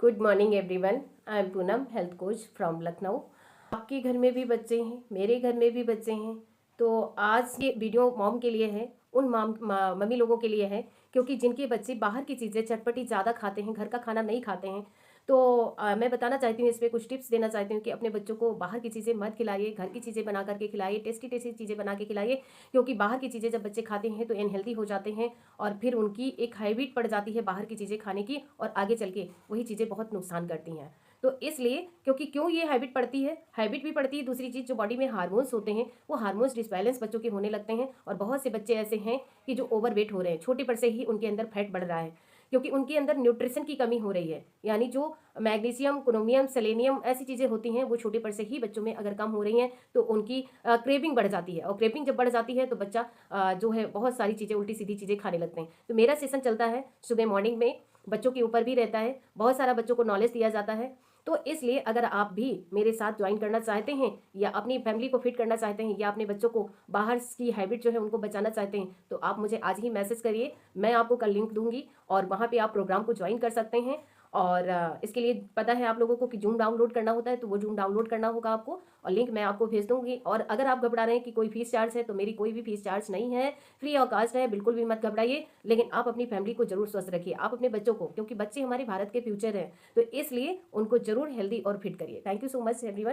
Good morning everyone. I am Poonam, health coach from Lucknow. आपके घर में भी बच्चे हैं, मेरे घर में भी बच्चे हैं। तो आज ये वीडियो मॉम के लिए है, उन मम्मी लोगों के लिए है, क्योंकि जिनके बच्चे बाहर की चीज़ें चटपटी ज़्यादा खाते हैं, घर का खाना नहीं खाते हैं। तो मैं बताना चाहती हूँ, इस पर कुछ टिप्स देना चाहती हूँ कि अपने बच्चों को बाहर की चीज़ें मत खिलाइए, घर की चीज़ें बना करके खिलाइए, टेस्टी टेस्टी चीज़ें बना के खिलाइए। क्योंकि बाहर की चीज़ें जब बच्चे खाते हैं तो अनहेल्दी हो जाते हैं और फिर उनकी एक हैबिट पड़ जाती है बाहर की चीज़ें खाने की, और आगे चल के वही चीज़ें बहुत नुकसान करती हैं। तो इसलिए, क्योंकि क्यों ये हैबिट पड़ती है, हैबिट भी पड़ती है, दूसरी चीज़ जो बॉडी में हार्मोन्स होते हैं वो हार्मोन्स डिसबैलेंस बच्चों के होने लगते हैं। और बहुत से बच्चे ऐसे हैं कि जो ओवरवेट हो रहे हैं, छोटे पर से ही उनके अंदर फैट बढ़ रहा है, क्योंकि उनके अंदर न्यूट्रिशन की कमी हो रही है। यानी जो मैग्नीशियम, क्रोमियम, सेलेनियम ऐसी चीज़ें होती हैं वो छोटे पर से ही बच्चों में अगर कम हो रही हैं तो उनकी क्रेविंग बढ़ जाती है, और क्रेविंग जब बढ़ जाती है तो बच्चा जो है बहुत सारी चीज़ें, उल्टी सीधी चीज़ें खाने लगते हैं। तो मेरा सेशन चलता है सुबह मॉर्निंग में, बच्चों के ऊपर भी रहता है, बहुत सारा बच्चों को नॉलेज दिया जाता है। तो इसलिए अगर आप भी मेरे साथ ज्वाइन करना चाहते हैं, या अपनी फैमिली को फिट करना चाहते हैं, या अपने बच्चों को बाहर की हैबिट जो है उनको बचाना चाहते हैं, तो आप मुझे आज ही मैसेज करिए। मैं आपको कल लिंक दूंगी और वहाँ पे आप प्रोग्राम को ज्वाइन कर सकते हैं। और इसके लिए पता है आप लोगों को कि जूम डाउनलोड करना होता है, तो वो जूम डाउनलोड करना होगा आपको, और लिंक मैं आपको भेज दूंगी। और अगर आप घबरा रहे हैं कि कोई फीस चार्ज है, तो मेरी कोई भी फीस चार्ज नहीं है, फ्री ऑफ कास्ट है, बिल्कुल भी मत घबराइए। लेकिन आप अपनी फैमिली को जरूर स्वस्थ रखिए, आप अपने बच्चों को, क्योंकि बच्चे हमारे भारत के फ्यूचर हैं, तो इसलिए उनको जरूर हेल्दी और फिट करिए। Thank you so much everyone.